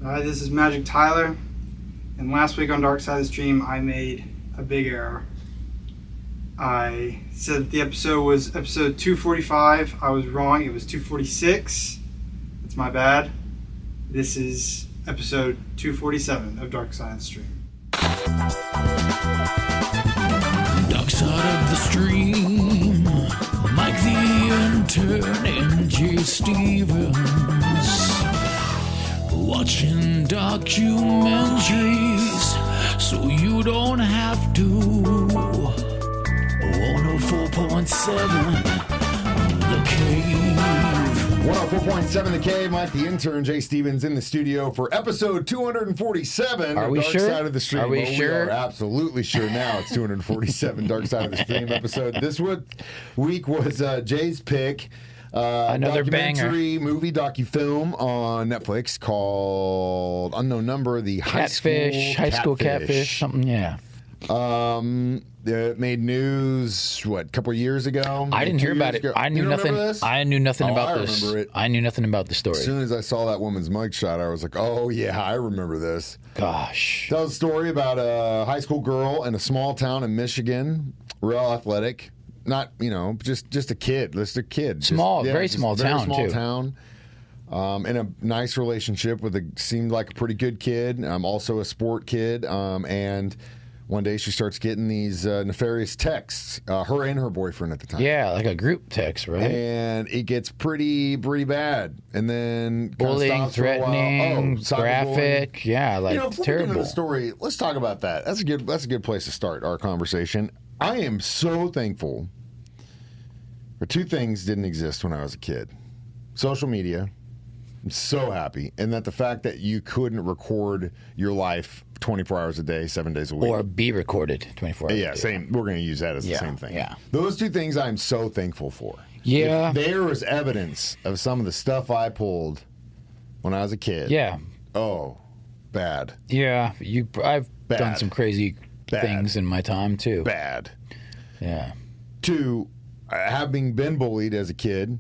This is Magic Tyler, and last week on Dark Side of the Stream, I made a big error. I said that the episode was episode 245. I was wrong. It was 246. It's my bad. This is episode 247 of Dark Side of the Stream. Dark Side of the Stream, Mike the Intern and Jay Stevens. Watching documentaries so you don't have to. 104.7 The Cave. 104.7 The Cave. Mike the Intern, Jay Stevens in the studio for episode 247 Are of we Dark sure? Side of the Stream. Are we Well, sure? We are absolutely sure now. It's 247 Dark Side of the Stream episode. This week was Jay's pick. Another documentary movie docu-film on Netflix called Unknown Number, the High school catfish, something, yeah. It made news, a couple of years ago? I didn't hear about it. I knew nothing. I knew nothing about this. Remember it. I knew nothing about the story. As soon as I saw that woman's mugshot, I was like, oh, yeah, I remember this. Gosh. Tells a story about a high school girl in a small town in Michigan, real athletic. Not, just a kid. Just a kid. Very small town, too. In a nice relationship with seemed like a pretty good kid. Also a sport kid. And one day she starts getting these nefarious texts, her and her boyfriend at the time. Yeah, like a group text, right? And it gets pretty bad. And then bullying, threatening, graphic. Bullying. Yeah, like if we're terrible. getting into the story, let's talk about that. That's a good place to start our conversation. I am so thankful for two things didn't exist when I was a kid. Social media. I'm so happy. And that the fact that you couldn't record your life 24 hours a day, 7 days a week. Or be recorded 24 hours a day. Yeah, same. We're going to use that as the same thing. Yeah. Those two things I'm so thankful for. Yeah. If there was evidence of some of the stuff I pulled when I was a kid. Yeah. Oh, bad. Yeah. I've done some crazy things in my time, too. Bad. Yeah. Two, having been bullied as a kid.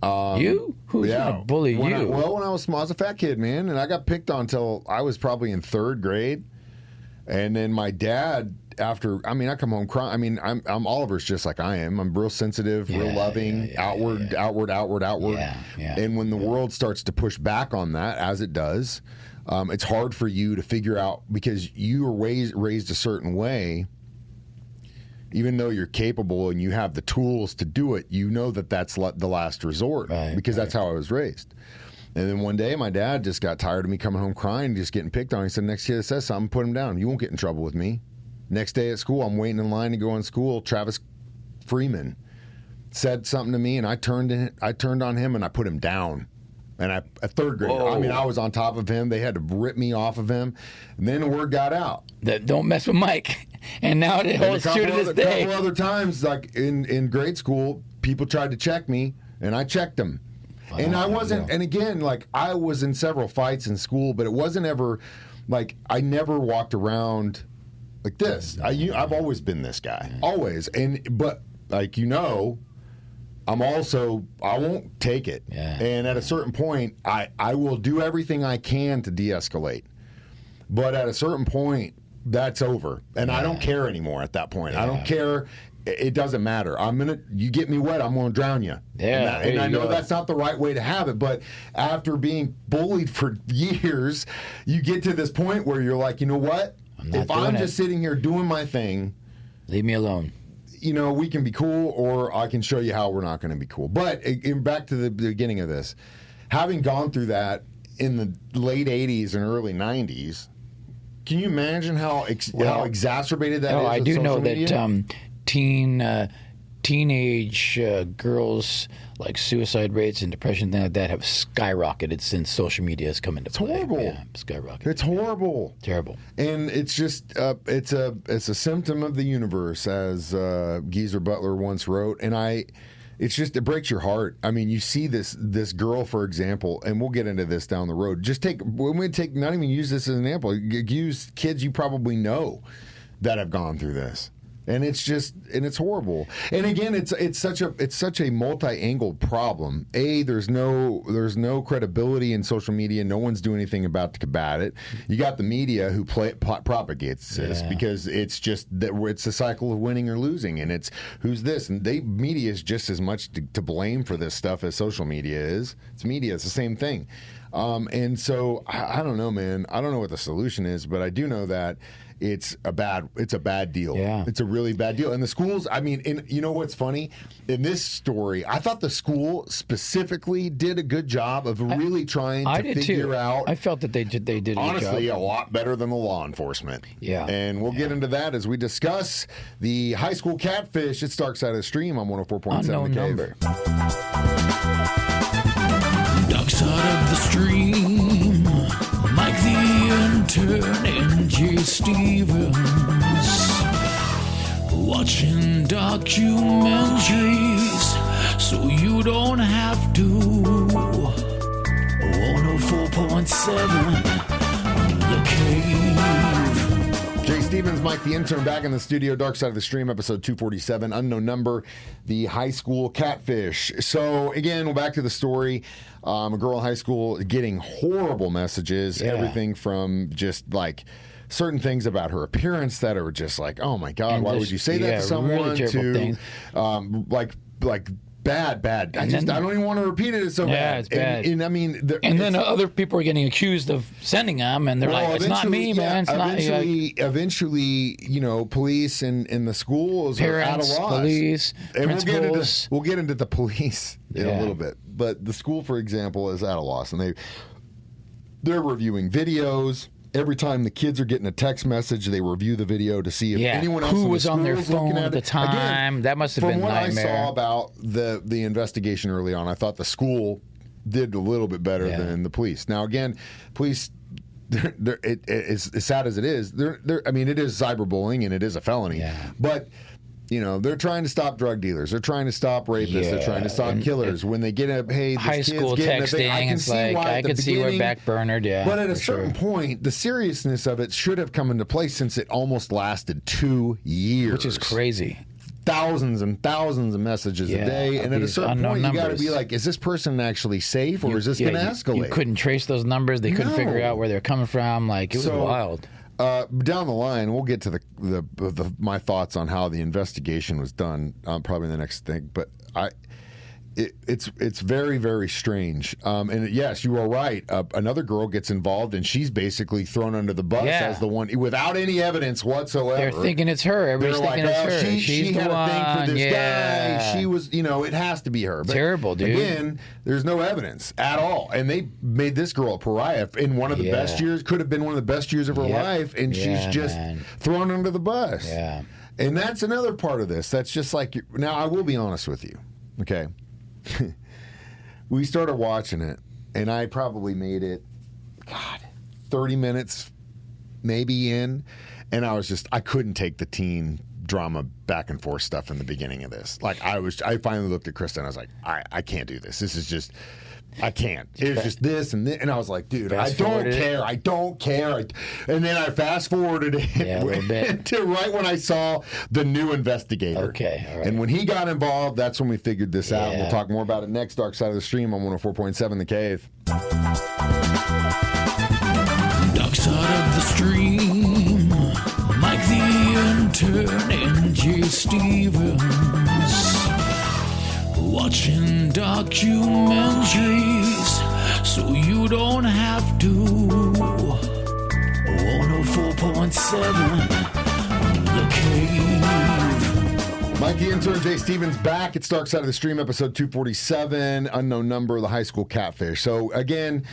You? Who's going to bully you? When I was small, I was a fat kid, man, and I got picked on until I was probably in third grade. And then my dad, I come home crying. I'm Oliver's just like I am. I'm real sensitive, real loving, outward. Yeah. And when the world starts to push back on that, as it does, it's hard for you to figure out because you were raised a certain way. Even though you're capable and you have the tools to do it, you know that's the last resort because that's how I was raised. And then one day, my dad just got tired of me coming home crying, just getting picked on. He said, next kid that says something, put him down. You won't get in trouble with me. Next day at school, I'm waiting in line to go in school. Travis Freeman said something to me, and I turned on him, and I put him down. And a third grader. Whoa. I was on top of him. They had to rip me off of him. And then the word got out. That don't mess with Mike. And now it holds true to this day. A couple other times, like in grade school, people tried to check me, and I checked them. And I wasn't, and again, like I was in several fights in school, but it wasn't ever, like I never walked around like this. I've always been this guy, always. But like I won't take it. Yeah. And at a certain point, I will do everything I can to de-escalate. But at a certain point, that's over. And I don't care anymore at that point. I don't care. It doesn't matter. You get me wet, I'm going to drown you. Yeah. And I know that's not the right way to have it. But after being bullied for years, you get to this point where you're like, you know what? If I'm just sitting here doing my thing, leave me alone. We can be cool, or I can show you how we're not going to be cool. But back to the beginning of this, having gone through that in the late 80s and early 90s, can you imagine how exacerbated that is? I do know media? that teenage girls, like suicide rates and depression, things like that, have skyrocketed since social media has come into play. It's horrible. Yeah, skyrocketed. It's horrible. Terrible. And it's just it's a symptom of the universe, as Geezer Butler once wrote. And it breaks your heart. I mean, you see this girl, for example, and we'll get into this down the road. Not even use this as an example. Use kids you probably know that have gone through this. And it's horrible. And again, it's such a multi-angled problem. There's no credibility in social media. No one's doing anything about to combat it. You got the media who propagates this because it's just that it's a cycle of winning or losing, and it's who's this, and media is just as much to blame for this stuff as social media is. It's media. It's the same thing. And so I don't know, man. I don't know what the solution is, but I do know that it's a bad deal. Yeah. It's a really bad deal. And the schools, I mean, you know what's funny? In this story, I thought the school specifically did a good job of really trying to figure out. I felt that they did a good job. Honestly, a lot better than the law enforcement. Yeah. And we'll get into that as we discuss the high school catfish. It's Dark Side of the Stream on 104.7 Unknown The Cave. number. Dark side of the stream, Mike the Intern and Jay Stevens, watching documentaries so you don't have to. 104.7 The Cave. Jay Stevens, Mike the Intern, back in the studio. Dark Side of the Stream, episode 247, unknown number, the high school catfish. So again, we're back to the story. A girl in high school getting horrible messages, everything from just like certain things about her appearance that are just like, oh my God, And why just- would you say that to someone? really terrible things. Like bad. I don't even want to repeat it. It's so bad. It's bad. And I mean, And then other people are getting accused of sending them, and they're like, "It's not me, man. It's not Eventually, police and the schools Parents, are out of loss. Police, and principals. we'll get into the police in a little bit. But the school, for example, is at a loss, and they're reviewing videos. Every time the kids are getting a text message, they review the video to see if anyone else who in was the on their school is looking phone at the it. time. Again, That must have been a from what nightmare. I saw about the investigation early on, I thought the school did a little bit better than the police. Now, again, police. It's as sad as it is. I mean, it is cyberbullying and it is a felony. Yeah. But they're trying to stop drug dealers. They're trying to stop rapists. They're trying to stop killers. When they get this high kid's school getting a thing, I texting, can it's see like why I at the could see we're beginning- backburnered. Yeah, But at a for certain sure. point, the seriousness of it should have come into place since it almost lasted 2 years, which is crazy. Thousands and thousands of messages a day, and at a these certain unknown point, you got to numbers. be like, is this person actually safe, or is this going to escalate? You couldn't trace those numbers. They couldn't figure No. out where they're coming from. Like, it was wild. Down the line, we'll get to my thoughts on how the investigation was done. Probably the next thing, but it's very, very strange. And yes, you are right. Another girl gets involved, and she's basically thrown under the bus as the one without any evidence whatsoever. They're thinking it's her. Everybody's They're thinking like, it's her. She She's had the a thing for one. this Yeah. guy. She was, it has to be her. But Terrible, dude. Again, there's no evidence at all, and they made this girl a pariah in one of the best years. Could have been one of the best years of her life, and she's just thrown under the bus. Yeah. And that's another part of this. That's just like now. I will be honest with you. Okay. We started watching it, and I probably made it, 30 minutes maybe in, and I couldn't take the teen drama back and forth stuff in the beginning of this. Like I finally looked at Krista and I was like, I can't do this. This is just, I can't. It was just this and this, and I was like, dude, I don't care. And then I fast forwarded it a little bit. to right when I saw the new investigator. Okay, all right. And when he got involved, that's when we figured this out. We'll talk more about it next. Dark Side of the Stream on 104.7 The Cave. Dark side of the stream, Mike the Intern and Jay Stevens, watching documentaries so you don't have to. 104.7 The Cave. Mike the Intern, Jay Stevens back. It's Dark Side of the Stream, episode 247, unknown number, the high school catfish. So again,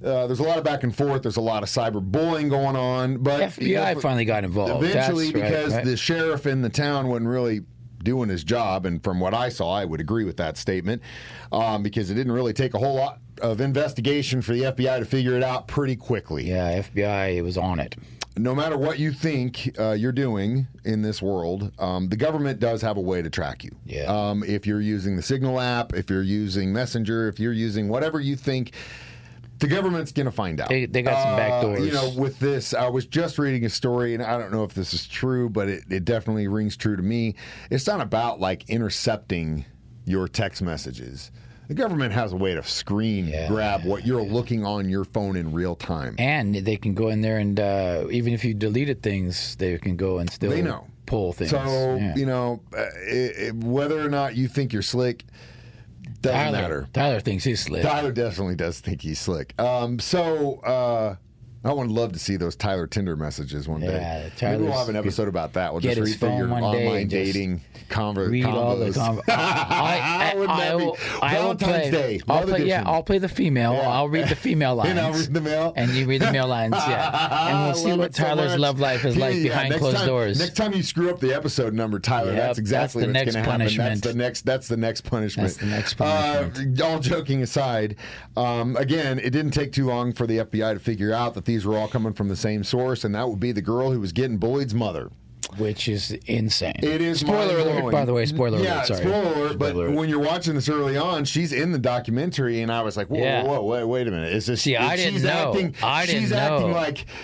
there's a lot of back and forth. There's a lot of cyberbullying going on. But FBI finally got involved. Eventually, That's because right. the sheriff in the town wasn't really doing his job, and from what I saw, I would agree with that statement, because it didn't really take a whole lot of investigation for the FBI to figure it out pretty quickly. Yeah, FBI was on it. No matter what you think you're doing in this world, the government does have a way to track you. Yeah. If you're using the Signal app, if you're using Messenger, if you're using whatever you think The government's going to find out. They got some back doors. You know, with this, I was just reading a story, and I don't know if this is true, but it definitely rings true to me. It's not about like intercepting your text messages. The government has a way to grab what you're looking on your phone in real time. And they can go in there and even if you deleted things, they can go and still pull things. So, you know, whether or not you think you're slick, doesn't matter. Tyler thinks he's slick. Tyler definitely does think he's slick. I would love to see those Tyler Tinder messages one day. Maybe we'll have an episode about that. We'll just read through your online dating combos. Read all the combos. Valentine's Day. I'll play the female. Yeah. I'll read the female lines. And I'll read the male. And you read the male lines, And we'll see what Tyler's love life is like behind closed doors. Next time you screw up the episode number, Tyler, that's exactly what's going to happen. That's the next punishment. That's the next punishment. All joking aside, again, it didn't take too long for the FBI to figure out that these were all coming from the same source, and that would be the girl who was getting bullied's mother. Which is insane. It is spoiler alert, by the way. Spoiler alert. Sorry. Spoiler alert. But when you're watching this early on, she's in the documentary, and I was like, whoa, wait a minute. Is this? See, I didn't know.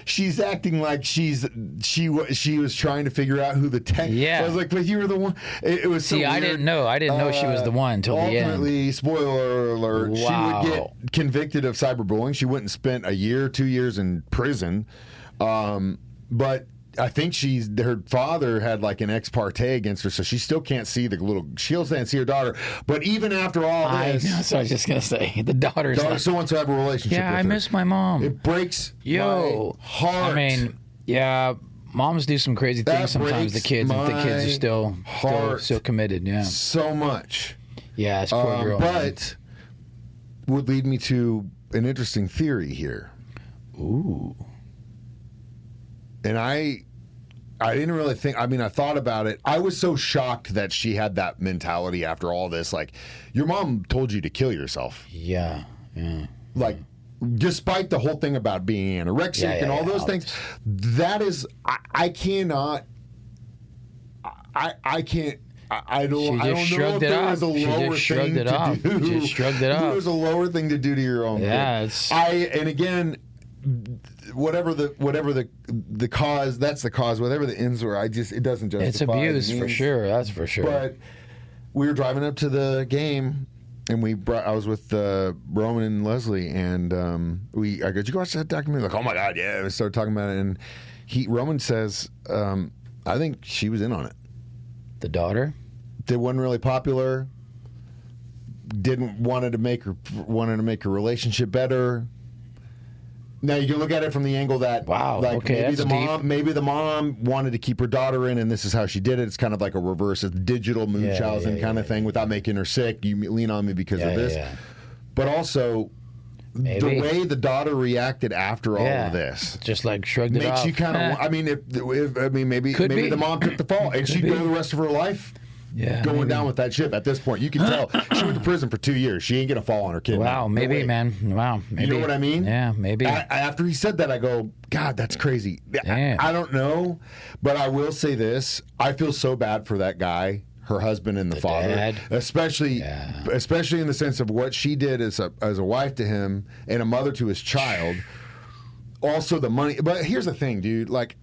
She's acting like she was trying to figure out who the tech. Yeah. So I was like, but you were the one. It was so weird. I didn't know. I didn't know she was the one until the end. Ultimately, spoiler alert. Wow. She would get convicted of cyberbullying. She went and spent a year, 2 years in prison. But I think her father had like an ex parte against her, so she still can't see she still can't see her daughter. But even after all this, I was just gonna say the daughter still wants to have a relationship. Yeah, with I her. miss my mom. It breaks my heart. I mean, yeah, moms do some crazy things sometimes. The kids are still committed. Yeah, so much. Yeah, it's poor girl. But would lead me to an interesting theory here. Ooh. And I didn't really think. I mean, I thought about it. I was so shocked that she had that mentality after all this. Like, your mom told you to kill yourself. Yeah. Like, despite the whole thing about being anorexic and all those things, that is, I cannot. I can't. I don't know if there was a lower thing to do. She just shrugged it off. There was a lower thing to do to your own. Yeah, and again, whatever the cause, that's the cause. Whatever the ends were, it doesn't justify. It's abuse for sure. That's for sure. But we were driving up to the game, and I was with Roman and Leslie, and I go, "Did you watch that documentary?" Like, oh my god, yeah. We started talking about it, and Roman says, "I think she was in on it." The daughter? That wasn't really popular. Wanted to make her relationship better. Now you can look at it from the angle that maybe the mom wanted to keep her daughter in, and this is how she did it. It's kind of like a reverse digital Munchausen kind of thing without making her sick. You lean on me because of this, but also the way the daughter reacted after all of this, just like shrugged it off. Makes you kind of. I mean, maybe the mom took the fall, and she'd go the rest of her life. Yeah, going down with that ship. At this point, you can tell she went to prison for 2 years. She ain't gonna fall on her kid. Wow, maybe, man. Wow, maybe. You know what I mean? Yeah, maybe. After he said that, I go, God, that's crazy. I don't know, but I will say this: I feel so bad for that guy, her husband, and the father, dad. especially in the sense of what she did as a wife to him and a mother to his child. Also, the money. But here's the thing, dude. Like,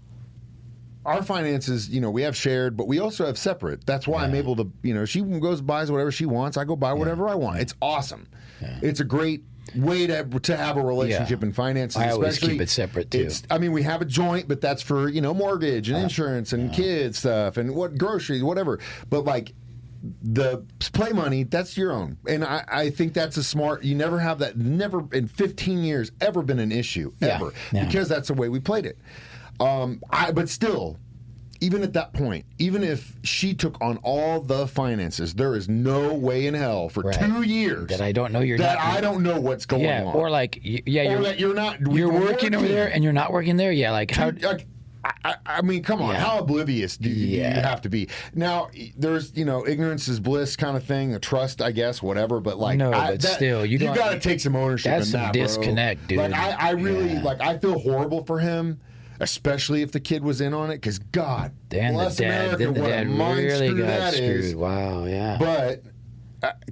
our finances, we have shared, but we also have separate. That's why I'm able to, she goes buys whatever she wants. I go buy whatever I want. It's awesome. Yeah. It's a great way to have a relationship in finances. I always keep it separate too. We have a joint, but that's for mortgage and insurance and kids stuff and groceries, whatever. But like the play money, that's your own, and I think that's a smart. You never have that. Never in 15 years ever been an issue ever because that's the way we played it. But still, even at that point, even if she took on all the finances, there is no way in hell for 2 years that I don't know I don't know what's going on. Or like, or that you're not. You're working over there and you're not working there. Yeah, like how. I mean, come on. How oblivious do you have to be? Now, there's, ignorance is bliss kind of thing, a trust, I guess, whatever. But like, still, you got to take some ownership. That's in some that, disconnect, bro. dude. Like, I really I feel horrible for him. Especially if the kid was in on it, because God bless America, what a mind really screw got that screwed. is. Wow, yeah. But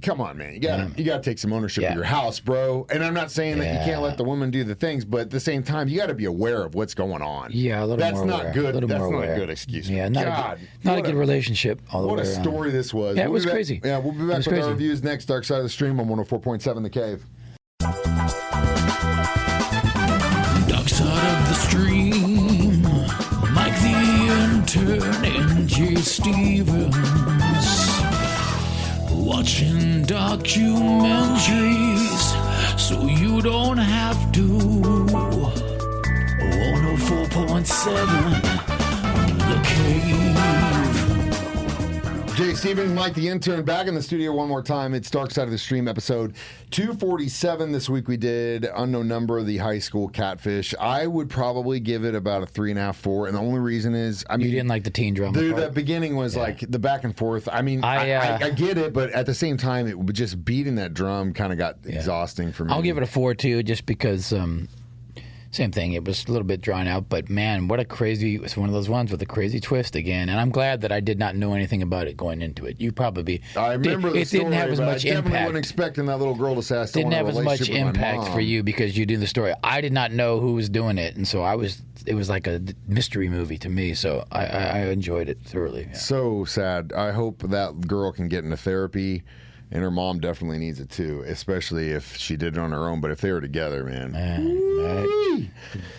come on, man. You gotta take some ownership Yeah. of your house, bro. And I'm not saying that you can't let the woman do the things, but at the same time, you got to be aware of what's going on. Yeah, a little That's more not aware. good. A little That's more not aware. a good excuse. Yeah, not God, a good relationship all the way What a around. story this was. Yeah, it We'll was be back- crazy. Yeah, we'll be It back was with our crazy. reviews next. Dark Side of the Stream on 104.7 The Cave. Dark side of the stream, Mike the Intern and Jay Stevens. Watching documentaries so you don't have to. 104.7 The Cave. Jay Stevens, Mike the Intern, back in the studio one more time. It's Dark Side of the Stream, episode 247. This week we did Unknown Number, the high school Catfish. I would probably give it about a 3.5, 4. And the only reason is, I mean, You didn't like the teen drama dude, part? that beginning was like the back and forth. I mean, I get it, but at the same time, it just beating that drum kind of got exhausting for me. I'll give it a 4 too, just because. Same thing. It was a little bit drawn out, but man, what a crazy! It's one of those ones with a crazy twist again. And I'm glad that I did not know anything about it going into it. You probably. I remember the it story, didn't have as but much I definitely impact. wasn't expecting that little girl to say I still Didn't want have a as much relationship with my impact mom. for you because you do the story. I did not know who was doing it, and so it was like a mystery movie to me. So I enjoyed it thoroughly. Yeah. So sad. I hope that girl can get into therapy, and her mom definitely needs it too, especially if she did it on her own. But if they were together, man. Right.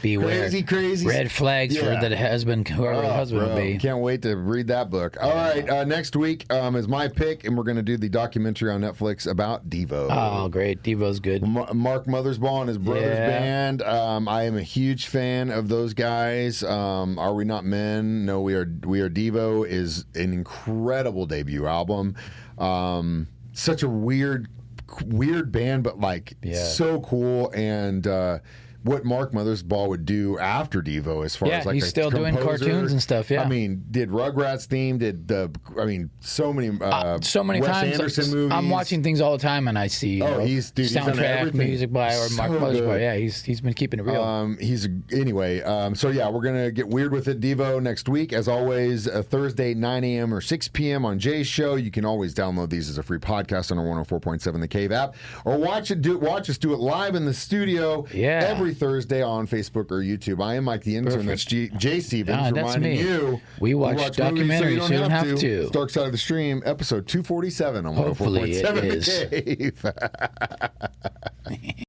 Beware. Crazy. Red flags for the husband, whoever the husband will be. Can't wait to read that book. All right, next week is my pick, and we're going to do the documentary on Netflix about Devo. Oh, great. Devo's good. Mark Mothersbaugh and his brother's band. I am a huge fan of those guys. Are We Not Men? No, We Are Devo is an incredible debut album. Such a weird band, but like so cool. And what Mark Mothersbaugh would do after Devo, as far as like he's still doing cartoons and stuff. Yeah, I mean, did Rugrats theme? So many so many Wes times. Anderson movies. I'm watching things all the time, and I see he's done soundtrack everything. music by or Mark So Mothersbaugh. good. Yeah, he's been keeping it real. So yeah, we're gonna get weird with it, Devo, next week. As always, Thursday 9 a.m. or 6 p.m. on Jay's show. You can always download these as a free podcast on our 104.7 The Cave app, or watch us do it live in the studio every Thursday on Facebook or YouTube. I am Mike the Intern. That's Jay Stevens that's reminding me. you. We watch documentaries so you don't have to. It's Dark Side of the Stream, episode 247 on Hopefully 104.7 it The Cave.